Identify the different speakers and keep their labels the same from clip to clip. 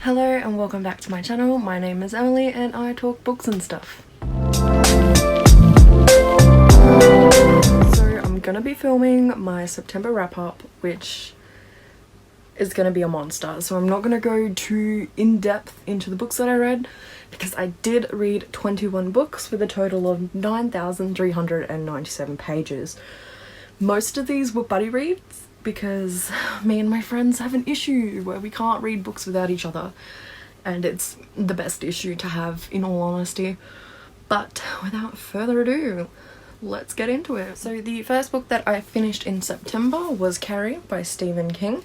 Speaker 1: Hello and welcome back to my channel. My name is Emily and I talk books and stuff. So I'm gonna be filming my September wrap up, which is gonna be a monster. So I'm not gonna go too in depth into the books that I read because I did read 21 books with a total of 9,397 pages. Most of these were buddy reads because me and my friends have an issue where we can't read books without each other, and it's the best issue to have, in all honesty. But without further ado, let's get into it. So the first book that I finished in September was Carrie by Stephen King,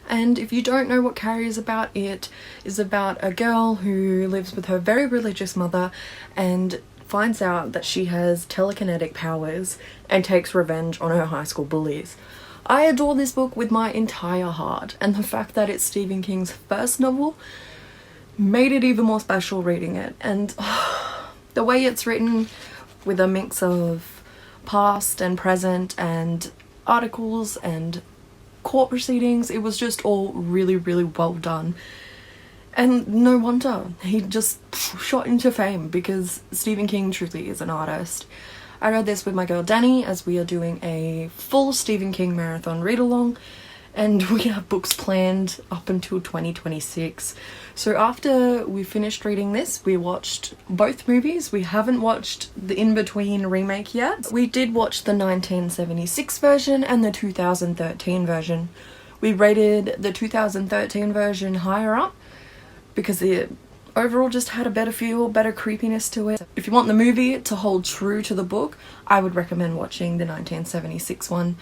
Speaker 1: and if you don't know what Carrie is about, it is about a girl who lives with her very religious mother and finds out that she has telekinetic powers and takes revenge on her high school bullies. I adore this book with my entire heart, and the fact that it's Stephen King's first novel made it even more special reading it. And the way it's written, with a mix of past and present and articles and court proceedings, it was just all really well done. And no wonder he just shot into fame, because Stephen King truly is an artist. I read this with my girl Dani as we are doing a full Stephen King marathon read-along, and we have books planned up until 2026. So after we finished reading this, we watched both movies. We haven't watched the in-between remake yet. We did watch the 1976 version and the 2013 version. We rated the 2013 version higher up because it overall just had a better feel, better creepiness to it. If you want the movie to hold true to the book, I would recommend watching the 1976 one.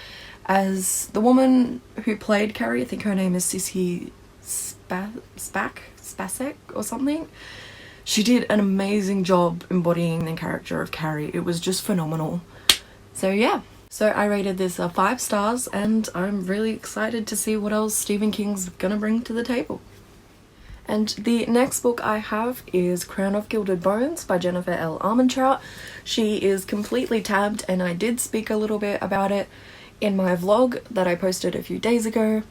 Speaker 1: As the woman who played Carrie, I think her name is Sissy Spacek or something, she did an amazing job embodying the character of Carrie. It was just phenomenal. So yeah. So I rated this 5 stars, and I'm really excited to see what else Stephen King's gonna bring to the table. And the next book I have is Crown of Gilded Bones by Jennifer L. Armentrout. She is completely tabbed, and I did speak a little bit about it in my vlog that I posted a few days ago.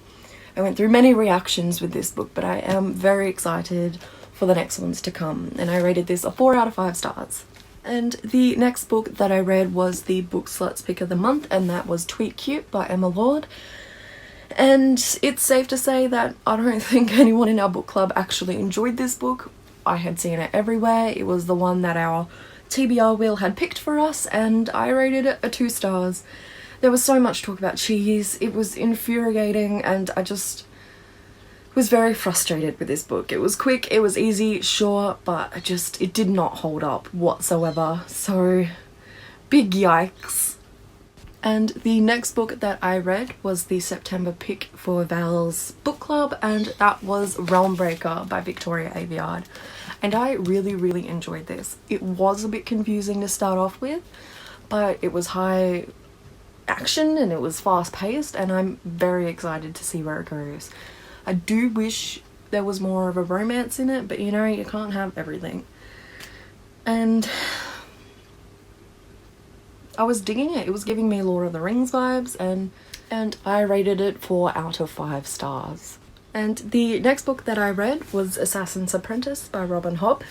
Speaker 1: I went through many reactions with this book, but I am very excited for the next ones to come, and I rated this a 4 out of 5 stars. And the next book that I read was the Book Sluts Pick of the Month, and that was Tweet Cute by Emma Lord. And it's safe to say that I don't think anyone in our book club actually enjoyed this book. I had seen it everywhere. It was the one that our TBR wheel had picked for us, and I rated it a 2 stars. There was so much talk about cheese. It was infuriating, and I just was very frustrated with this book. It was quick, it was easy, sure, but it did not hold up whatsoever. So, big yikes. And the next book that I read was the September pick for Val's book club, and that was Realmbreaker by Victoria Aveyard. And I really enjoyed this. It was a bit confusing to start off with, but it was high action and it was fast paced, and I'm very excited to see where it goes. I do wish there was more of a romance in it, but you know, you can't have everything. And I was digging it. It was giving me Lord of the Rings vibes, and I rated it 4 out of 5 stars. And the next book that I read was Assassin's Apprentice by Robin Hobb,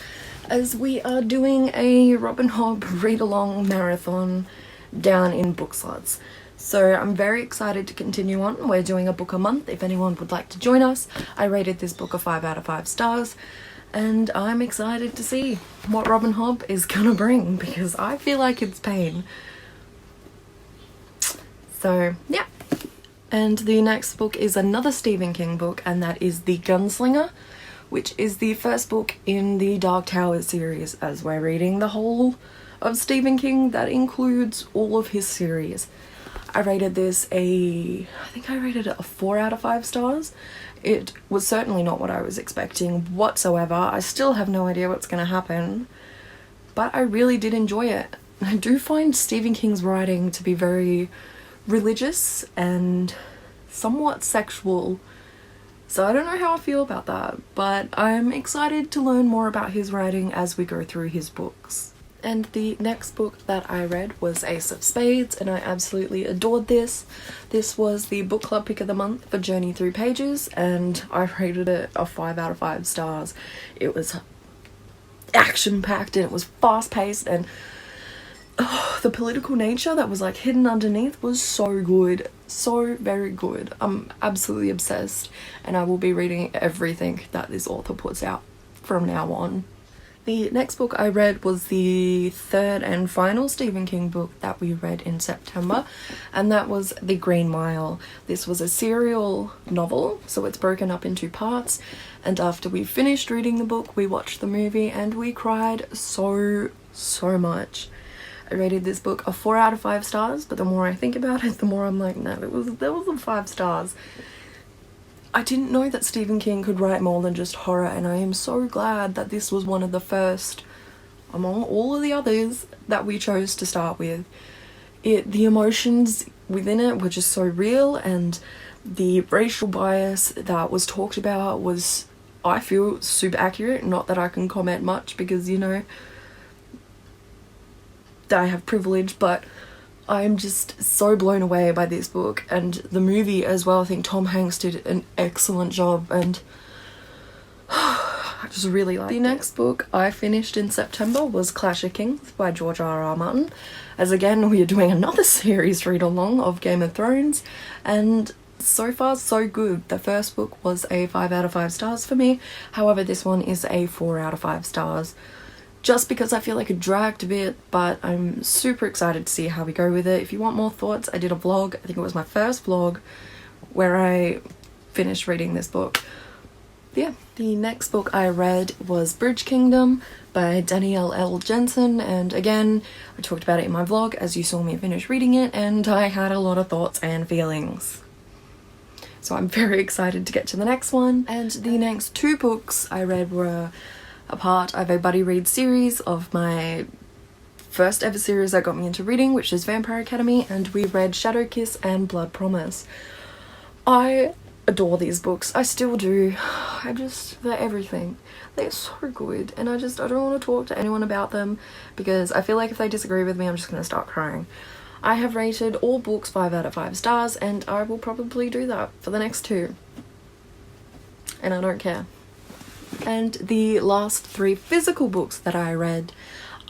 Speaker 1: as we are doing a Robin Hobb read-along marathon down in Book Sluts. So I'm very excited to continue on. We're doing a book a month if anyone would like to join us. I rated this book a 5 out of 5 stars. And I'm excited to see what Robin Hobb is gonna bring, because I feel like it's pain. So, yeah. And the next book is another Stephen King book, and that is The Gunslinger, which is the first book in the Dark Tower series, as we're reading the whole of Stephen King. That includes all of his series. I rated this I think I rated it a 4 out of 5 stars. It was certainly not what I was expecting whatsoever. I still have no idea what's going to happen, but I really did enjoy it. I do find Stephen King's writing to be very religious and somewhat sexual, so I don't know how I feel about that, but I'm excited to learn more about his writing as we go through his books. And the next book that I read was Ace of Spades, and I absolutely adored this. This was the book club pick of the month for Journey Through Pages, and I rated it a 5 out of 5 stars. It was action-packed and it was fast-paced, and the political nature that was like hidden underneath was so good. So very good. I'm absolutely obsessed, and I will be reading everything that this author puts out from now on. The next book I read was the third and final Stephen King book that we read in September, and that was The Green Mile. This was a serial novel, so it's broken up into parts, and after we finished reading the book, we watched the movie and we cried so much. I rated this book a 4 out of 5 stars, but the more I think about it, the more I'm like, no, that wasn't 5 stars. I didn't know that Stephen King could write more than just horror, and I am so glad that this was one of the first among all of the others that we chose to start with. The emotions within it were just so real, and the racial bias that was talked about was, I feel, super accurate. Not that I can comment much because, you know, I have privilege, but I'm just so blown away by this book and the movie as well. I think Tom Hanks did an excellent job, and I just really liked it. The next book I finished in September was Clash of Kings by George R.R. Martin, as again we are doing another series read along of Game of Thrones, and so far so good. The first book was a 5 out of 5 stars for me, however this one is a 4 out of 5 stars. Just because I feel like it dragged a bit, but I'm super excited to see how we go with it. If you want more thoughts, I did a vlog, I think it was my first vlog, where I finished reading this book. Yeah. The next book I read was Bridge Kingdom by Danielle L. Jensen, and again, I talked about it in my vlog as you saw me finish reading it, and I had a lot of thoughts and feelings. So I'm very excited to get to the next one. And the next 2 books I read were a part of a buddy read series of my first ever series that got me into reading, which is Vampire Academy, and we read Shadow Kiss and Blood Promise. I adore these books. I still do. They're everything. They're so good, and I don't want to talk to anyone about them because I feel like if they disagree with me, I'm just going to start crying. I have rated all books 5 out of 5 stars, and I will probably do that for the next 2. And I don't care. And the last 3 physical books that I read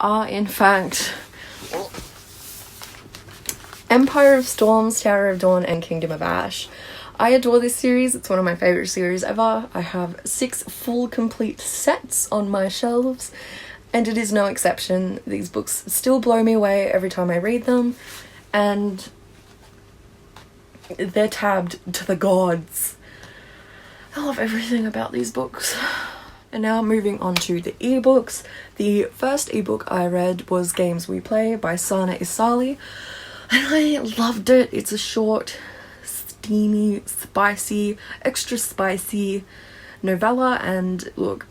Speaker 1: are, in fact, Empire of Storms, Tower of Dawn, and Kingdom of Ash. I adore this series. It's one of my favourite series ever. I have 6 full complete sets on my shelves, and it is no exception. These books still blow me away every time I read them, and they're tabbed to the gods. I love everything about these books. And now moving on to the ebooks. The first ebook I read was Games We Play by Sana Isali, and I loved it. It's a short, steamy, spicy, extra spicy novella, and look,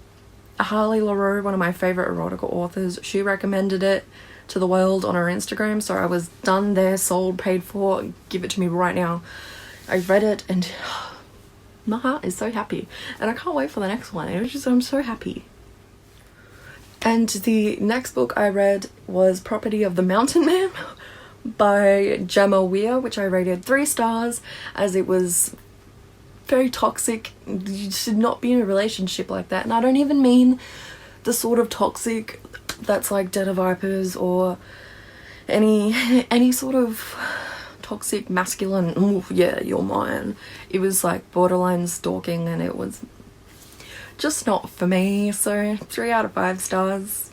Speaker 1: Harley LaRoe, one of my favourite erotica authors, she recommended it to the world on her Instagram, so I was done there, sold, paid for, give it to me right now. I read it and my heart is so happy, and I can't wait for the next one. I'm so happy. And the next book I read was Property of the Mountain Man by Gemma Weir, which I rated 3 stars, as it was very toxic. You should not be in a relationship like that, and I don't even mean the sort of toxic that's like Den of Vipers or any sort of toxic masculine, oh yeah, you're mine. It was like borderline stalking, and it was just not for me, so 3 out of 5 stars.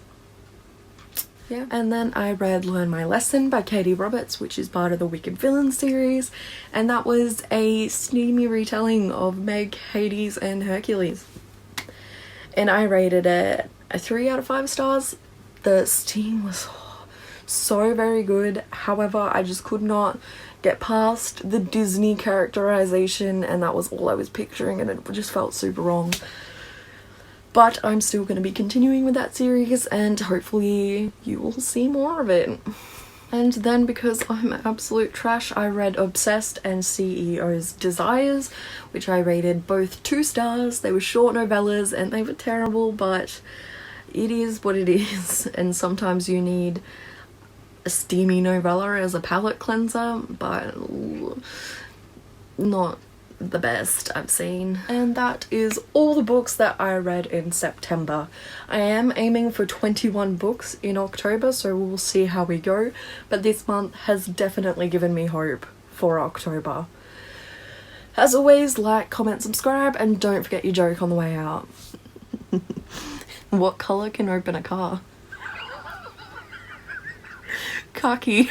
Speaker 1: Yeah. And then I read Learn My Lesson by Katie Roberts, which is part of the Wicked Villain series, and that was a steamy retelling of Meg, Hades and Hercules, and I rated it a 3 out of 5 stars. The steam was so very good, however I just could not get past the Disney characterization, and that was all I was picturing, and it just felt super wrong. But I'm still going to be continuing with that series, and hopefully you will see more of it. And then, because I'm absolute trash, I read Obsessed and CEO's Desires, which I rated both 2 stars. They were short novellas and they were terrible, but it is what it is, and sometimes you need a steamy novella as a palate cleanser, but not the best I've seen. And that is all the books that I read in September. I am aiming for 21 books in October, so we'll see how we go, but this month has definitely given me hope for October. As always, like, comment, subscribe, and don't forget your joke on the way out. What colour can open a car? Khaki.